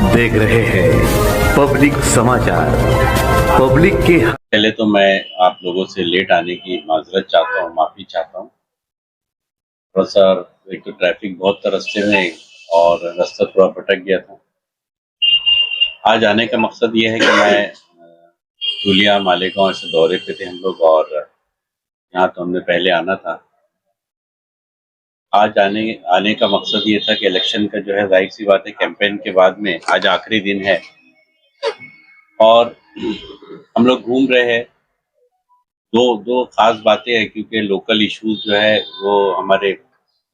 देख रहे हैं पब्लिक समाचार। पब्लिक के पहले तो मैं आप लोगों से लेट आने की माजरत चाहता हूँ, माफ़ी चाहता हूँ। थोड़ा सा एक तो ट्रैफिक बहुत था रास्ते में और रास्ता थोड़ा भटक गया था। आज आने का मकसद ये है कि मैं धुलिया मालेगांव ऐसे दौरे पे थे हम लोग और यहाँ तो हमने पहले आना था। आज आने आने का मकसद ये था कि इलेक्शन का जो है जाहिर सी बात है कैंपेन के बाद में आज आखिरी दिन है और हम लोग घूम रहे हैं। दो दो खास बातें हैं क्योंकि लोकल इश्यूज जो है वो हमारे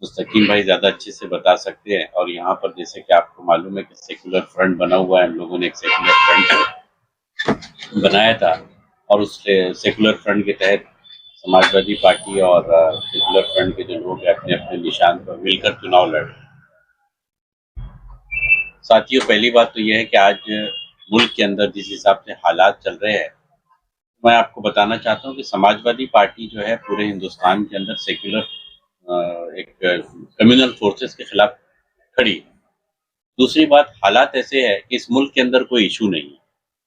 मुस्तकीम भाई ज़्यादा अच्छे से बता सकते हैं और यहाँ पर जैसे कि आपको मालूम है कि सेकुलर फ्रंट बना हुआ है। हम लोगों ने एक सेकुलर फ्रंट बनाया था और उस सेकुलर फ्रंट के तहत समाजवादी पार्टी और सेकुलर फ्रंट के जो लोग हैं अपने अपने निशान पर मिलकर चुनाव लड़ रहे हैं। साथियों, पहली बात तो यह है कि आज मुल्क के अंदर जिस हिसाब से हालात चल रहे हैं, मैं आपको बताना चाहता हूँ कि समाजवादी पार्टी जो है पूरे हिंदुस्तान के अंदर सेक्युलर एक कम्युनल फोर्सेस के खिलाफ खड़ी है। दूसरी बात, हालात ऐसे है कि इस मुल्क के अंदर कोई इशू नहीं है।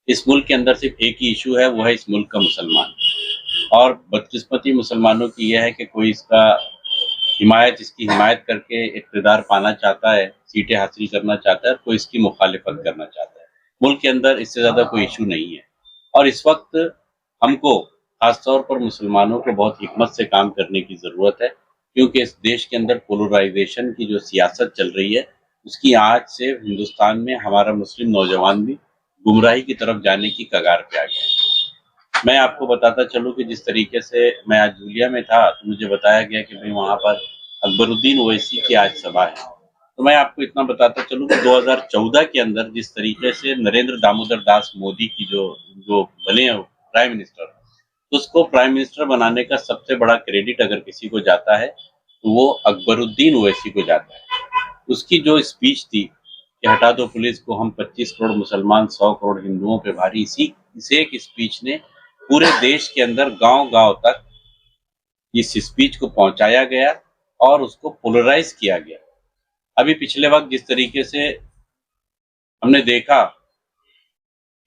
इस मुल्क के अंदर सिर्फ एक ही इशू है, वो है इस मुल्क का मुसलमान। और बदकिस्मती मुसलमानों की यह है कि कोई इसकी हिमायत करके इक़्तिदार पाना चाहता है, सीटें हासिल करना चाहता है, कोई इसकी मुखालिफत करना चाहता है। मुल्क के अंदर इससे ज़्यादा कोई इशू नहीं है और इस वक्त हमको खासतौर पर मुसलमानों को बहुत हिकमत से काम करने की ज़रूरत है क्योंकि इस देश के अंदर पोलराइजेशन की जो सियासत चल रही है, उसकी आँच से हिंदुस्तान में हमारा मुस्लिम नौजवान भी गुमराही की तरफ जाने की कगार पे आ गया है। मैं आपको बताता चलूँ कि जिस तरीके से मैं आज धुलिया में था तो मुझे बताया गया कि भाई वहाँ पर अकबरुद्दीन ओवैसी की आज सभा है। तो मैं आपको इतना बताता चलूँ कि 2014 के अंदर जिस तरीके से नरेंद्र दामोदर दास मोदी की जो जो बने प्राइम मिनिस्टर, तो उसको प्राइम मिनिस्टर बनाने का सबसे बड़ा क्रेडिट अगर किसी को जाता है तो वो अकबरुद्दीन ओवैसी को जाता है। उसकी जो स्पीच थी कि हटा दो पुलिस को, हम 25 करोड़ मुसलमान 100 करोड़ हिंदुओं पे भारी, इस एक स्पीच ने पूरे देश के अंदर गांव-गांव तक इस स्पीच को पहुंचाया गया और उसको पोलराइज किया गया। अभी पिछले वक्त जिस तरीके से हमने देखा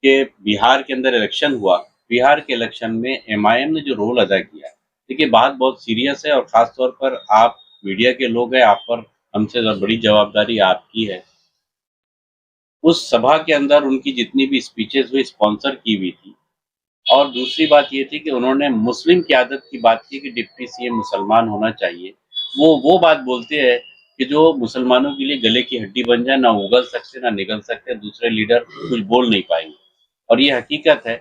कि बिहार के अंदर इलेक्शन हुआ, बिहार के इलेक्शन में एमआईएम ने जो रोल अदा किया, देखिए बात बहुत सीरियस है और खास तौर पर आप मीडिया के लोग हैं, आप पर हमसे बड़ी जवाबदारी आपकी है। उस सभा के अंदर उनकी जितनी भी स्पीचेस हुई स्पॉन्सर की हुई थी और दूसरी बात ये थी कि उन्होंने मुस्लिम क़यादत की बात की कि डिप्टी सीएम मुसलमान होना चाहिए। वो बात बोलते हैं कि जो मुसलमानों के लिए गले की हड्डी बन जाए, ना उगल सकते ना निगल सकते, दूसरे लीडर कुछ बोल नहीं पाएंगे। और ये हकीकत है,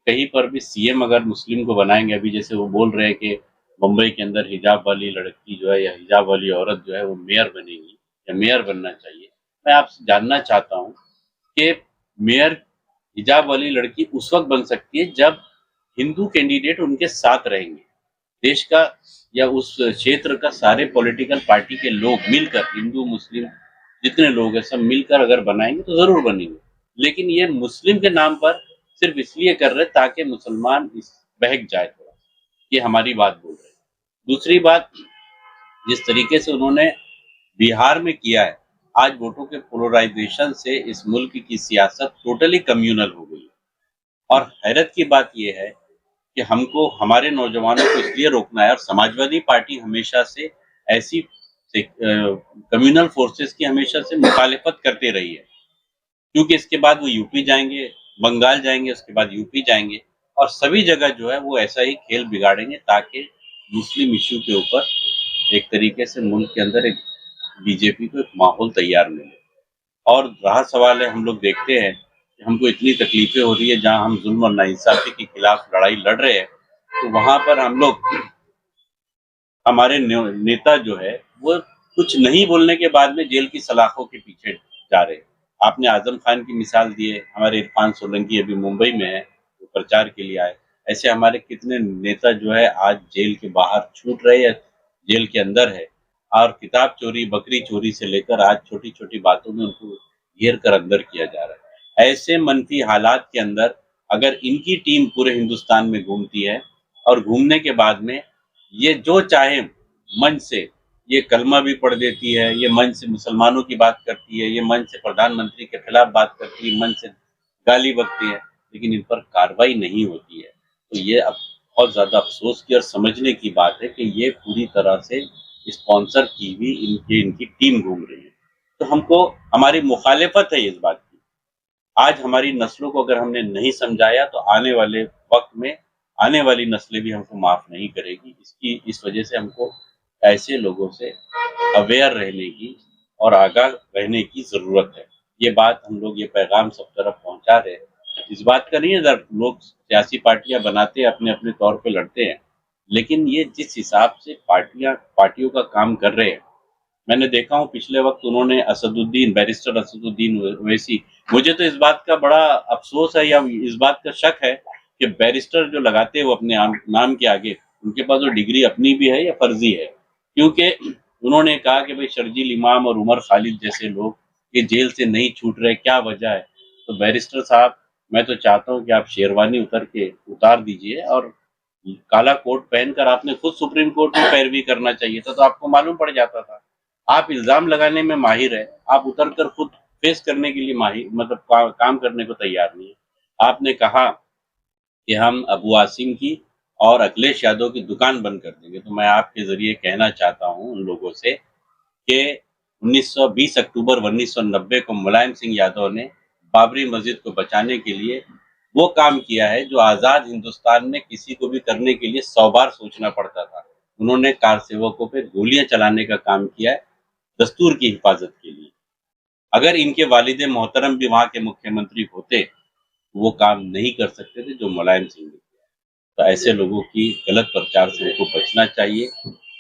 कहीं पर भी सीएम अगर मुस्लिम को बनाएंगे, अभी जैसे वो बोल रहे हैं कि मुंबई के अंदर हिजाब वाली लड़की जो है या हिजाब वाली औरत जो है वो मेयर बनेगी या मेयर बनना चाहिए। मैं आपसे जानना चाहता हूँ कि मेयर हिजाब वाली लड़की उस वक्त बन सकती है जब हिंदू कैंडिडेट उनके साथ रहेंगे। देश का या उस क्षेत्र का सारे पॉलिटिकल पार्टी के लोग मिलकर, हिंदू मुस्लिम जितने लोग हैं सब मिलकर अगर बनाएंगे तो जरूर बनेंगे। लेकिन ये मुस्लिम के नाम पर सिर्फ इसलिए कर रहे ताकि मुसलमान इस बहक जाए थोड़ा, ये हमारी बात बोल रहे हैं। दूसरी बात, जिस तरीके से उन्होंने बिहार में किया है, आज वोटों के पोलराइजेशन से इस मुल्क की सियासत टोटली कम्युनल हो गई है। और हैरत की बात यह है कि हमको हमारे नौजवानों को इसलिए रोकना है और समाजवादी पार्टी हमेशा से ऐसी कम्युनल फोर्सेस की हमेशा से मुखालिफत करते रही है क्योंकि इसके बाद वो यूपी जाएंगे, बंगाल जाएंगे, उसके बाद यूपी जाएंगे और सभी जगह जो है वो ऐसा ही खेल बिगाड़ेंगे ताकि मुस्लिम इश्यू के ऊपर एक तरीके से मुल्क के अंदर एक बीजेपी को एक माहौल तैयार मिले। और रहा सवाल है, हम लोग देखते हैं कि हमको इतनी तकलीफें हो रही है जहाँ हम जुल्म और नाइंसाफी के खिलाफ लड़ाई लड़ रहे हैं, तो वहाँ पर हम लोग हमारे नेता जो है वो कुछ नहीं बोलने के बाद में जेल की सलाखों के पीछे जा रहे हैं। आपने आजम खान की मिसाल दी है, हमारे इरफान सोलंकी अभी मुंबई में है, वो प्रचार के लिए आए। ऐसे हमारे कितने नेता जो है आज जेल के बाहर छूट रहे हैं, जेल के अंदर है और किताब चोरी, बकरी चोरी से लेकर आज छोटी-छोटी बातों में उनको घेर कर अंदर किया जा रहा है। ऐसे मनफी हालात के अंदर अगर इनकी टीम पूरे हिंदुस्तान में घूमती है और घूमने के बाद में ये जो चाहे मन से ये कलमा भी पढ़ देती है, ये मंच से मुसलमानों की बात करती है, ये मंच से प्रधानमंत्री के खिलाफ बात करती है, मंच से गाली बकती है, लेकिन इन पर कार्रवाई नहीं होती है। तो ये अब बहुत ज़्यादा अफ़सोस की और समझने की बात है कि ये पूरी तरह से स्पॉन्सर की हुई इनकी टीम घूम रही है। तो हमको हमारी मुखालिफत है इस बात की। आज हमारी नस्लों को अगर हमने नहीं समझाया तो आने वाले वक़्त में आने वाली नस्लें भी हमको माफ़ नहीं करेगी। इस वजह से हमको ऐसे लोगों से अवेयर रहने की और आगाह रहने की ज़रूरत है। ये बात हम लोग ये पैगाम सब तरफ पहुँचा रहे हैं। इस बात का नहीं है अगर लोग सियासी पार्टियाँ बनाते हैं, अपने-अपने तौर पे लड़ते हैं। लेकिन ये जिस हिसाब से पार्टियों का काम कर रहे हैं, मैंने देखा हूँ पिछले वक़्त उन्होंने बैरिस्टर असदुद्दीन ओवैसी मुझे तो इस बात का बड़ा अफ़सोस है या इस बात का शक है कि बैरिस्टर जो लगाते हैं वो अपने नाम के आगे, उनके पास वो डिग्री अपनी भी है या फ़र्ज़ी है। क्योंकि उन्होंने कहा कि भई शर्जील इमाम और उमर खालिद जैसे लोग ये जेल से नहीं छूट रहे, क्या वजह है? तो बैरिस्टर साहब, मैं तो चाहता हूँ कि आप शेरवानी उतार दीजिए और काला कोट पहनकर आपने खुद सुप्रीम कोर्ट में पैरवी करना चाहिए था, तो आपको मालूम पड़ जाता था। आप इल्ज़ाम लगाने में माहिर हैं, आप उतर कर खुद फेस करने के लिए मतलब काम करने को तैयार नहीं है। आपने कहा कि हम अबू आसिम की और अखिलेश यादव की दुकान बंद कर देंगे, तो मैं आपके ज़रिए कहना चाहता हूँ उन लोगों से कि 20 अक्टूबर 1990 को मुलायम सिंह यादव ने बाबरी मस्जिद को बचाने के लिए वो काम किया है जो आज़ाद हिंदुस्तान में किसी को भी करने के लिए 100 बार सोचना पड़ता था। उन्होंने कार सेवकों पे गोलियाँ चलाने का काम किया है, दस्तूर की हिफाज़त के लिए। अगर इनके वालिद मोहतरम भी वहाँ के मुख्यमंत्री होते, वो काम नहीं कर सकते थे जो मुलायम सिंह ने किया। तो ऐसे लोगों की गलत प्रचार से हमको बचना चाहिए।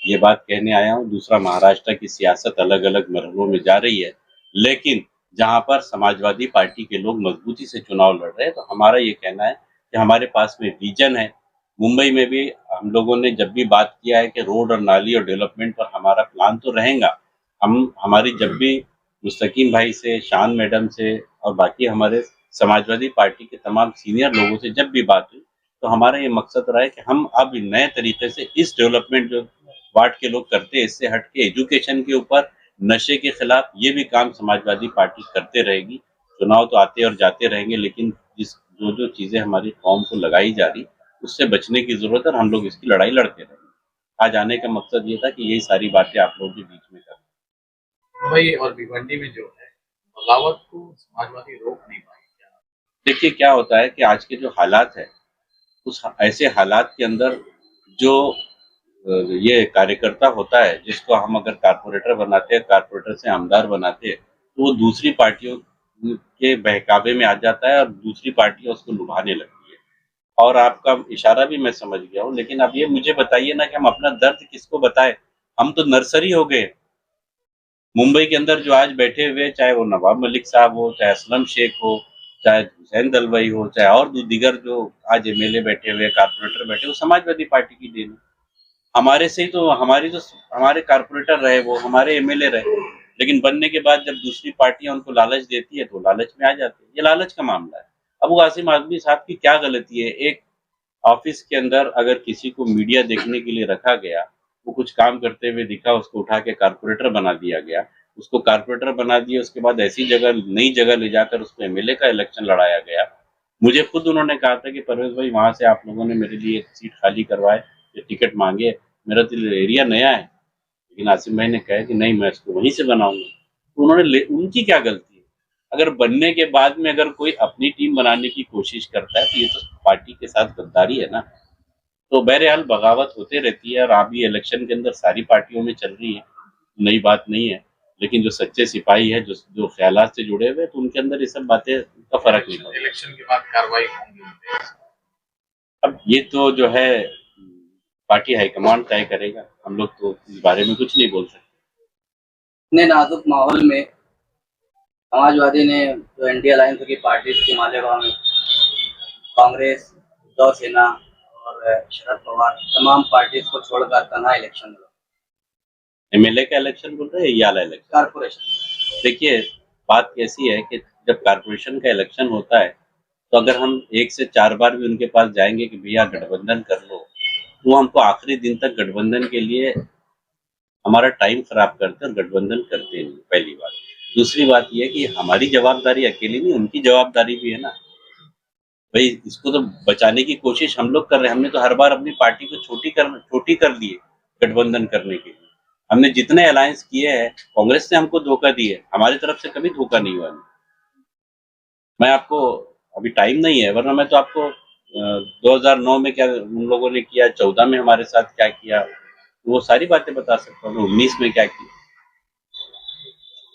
ये बात कहने आया हूँ। दूसरा, महाराष्ट्र की सियासत अलग-अलग मरहलों में जा रही है, लेकिन जहाँ पर समाजवादी पार्टी के लोग मजबूती से चुनाव लड़ रहे हैं, तो हमारा ये कहना है कि हमारे पास में विज़न है। मुंबई में भी हम लोगों ने जब भी बात किया है कि रोड और नाली और डेवलपमेंट पर हमारा प्लान तो रहेगा। हमारी जब भी मुस्तकीम भाई से, शान मैडम से और बाकी हमारे समाजवादी पार्टी के तमाम सीनियर लोगों से जब भी बात हुई, तो हमारा ये मकसद रहा है कि हम अब नए तरीके से इस डेवलपमेंट जो वार्ड के लोग करते हैं, इससे हट के एजुकेशन के ऊपर, नशे के खिलाफ ये भी काम समाजवादी पार्टी करते रहेगी। चुनाव तो आते और जाते रहेंगे, लेकिन जो चीज़ें हमारी कौम को लगाई जा रही, उससे बचने की ज़रूरत है और हम लोग इसकी लड़ाई लड़ते रहेंगे। आज आने का मकसद ये था कि यही सारी बातें आप लोगों के बीच में करूँ। मुंबई और भिवंडी में जो है बगावत को समाजवादी रोक नहीं पाई क्या? देखिए क्या होता है कि आज के जो हालात है, उस ऐसे हालात के अंदर जो ये कार्यकर्ता होता है, जिसको हम अगर कारपोरेटर बनाते हैं, कारपोरेटर से आमदार बनाते हैं, तो वो दूसरी पार्टियों के बहकावे में आ जाता है और दूसरी पार्टियाँ उसको लुभाने लगती है। और आपका इशारा भी मैं समझ गया हूँ, लेकिन अब ये मुझे बताइए ना कि हम अपना दर्द किसको बताएँ? हम तो नर्सरी हो गए। मुंबई के अंदर जो आज बैठे हुए हैं, चाहे वो नवाब मलिक साहब हो, चाहे असलम शेख हो, चाहे हुसैन दलवाई हो, चाहे और दीगर जो आज एमएलए बैठे हुए हैं, कारपोरेटर बैठे हैं, वो समाजवादी पार्टी की देन है। हमारे से ही तो हमारे कारपोरेटर रहे, वो हमारे एमएलए रहे, लेकिन बनने के बाद जब दूसरी पार्टियां उनको लालच देती है तो लालच में आ जाते हैं। ये लालच का मामला है। अब वो आसिम आज़मी साहब की क्या गलती है? एक ऑफिस के अंदर अगर किसी को मीडिया देखने के लिए रखा गया, वो कुछ काम करते हुए दिखा, उसको उठा के कारपोरेटर बना दिया गया। उसको कारपोरेटर बना दिया, उसके बाद ऐसी जगह नई जगह ले जाकर उसको एमएलए का इलेक्शन लड़ाया गया। मुझे खुद उन्होंने कहा था कि परवेज़ भाई, वहाँ से आप लोगों ने मेरे लिए एक सीट खाली करवाए, या टिकट माँगे, मेरा तो एरिया नया है। लेकिन आसिम भाई ने कहा कि नहीं, मैं इसको वहीं से बनाऊँगा। तो उनकी क्या गलती है? अगर बनने के बाद में अगर कोई अपनी टीम बनाने की कोशिश करता है, तो ये तो पार्टी के साथ गद्दारी है ना। तो बहरहाल बगावत होते रहती है और अभी इलेक्शन के अंदर सारी पार्टियों में चल रही है, नई बात नहीं है। लेकिन जो सच्चे सिपाही है, जो ख़यालात से जुड़े हुए हैं, तो उनके अंदर ये सब बातें का फ़र्क नहीं पड़ता। इलेक्शन के बाद कार्रवाई होंगी उन पे। अब ये तो जो है पार्टी हाईकमान तय करेगा। हम लोग तो इस बारे में कुछ नहीं बोल सकते। इतने नाजुक माहौल में समाजवादी ने जो इंडिया अलायंस की पार्टी थी मालेगांव में, कांग्रेस, उद्धव सेना और शरद पवार, तमाम पार्टीज को छोड़कर तनहा इलेक्शन लड़ा। एमएलए का इलेक्शन बोल रहे हैं, ये वाला इलेक्शन? कारपोरेशन। देखिए, बात कैसी है कि जब कारपोरेशन का इलेक्शन होता है, तो अगर हम 1 से 4 बार भी उनके पास जाएँगे कि भैया गठबंधन कर लो, तो वो हमको आखिरी दिन तक गठबंधन के लिए हमारा टाइम खराब करते और गठबंधन करते नहीं, पहली बात। दूसरी बात यह है कि हमारी जवाबदारी अकेली नहीं, उनकी जवाबदारी भी है ना। भाई इसको तो बचाने की कोशिश हम लोग कर रहे हैं। हमने तो हर बार अपनी पार्टी को छोटी कर दी है गठबंधन करने के लिए। हमने जितने अलायंस किए हैं, कांग्रेस ने हमको धोखा दी है, हमारी तरफ से कभी धोखा नहीं हुआ। मैं आपको अभी टाइम नहीं है, वरना मैं तो आपको 2009 में क्या उन लोगों ने किया, 14 में हमारे साथ क्या किया, वो सारी बातें बता सकता हूँ, 19 में क्या किया।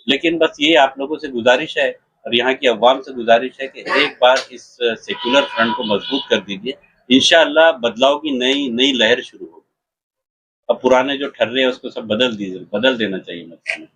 लेकिन बस ये आप लोगों से गुजारिश है और यहाँ की अवाम से गुजारिश है कि एक बार इस सेक्युलर फ्रंट को मजबूत कर दीजिए। इंशाअल्लाह बदलाव की नई लहर शुरू होगी। अब पुराने जो ठर्रे हैं उसको सब बदल देना चाहिए।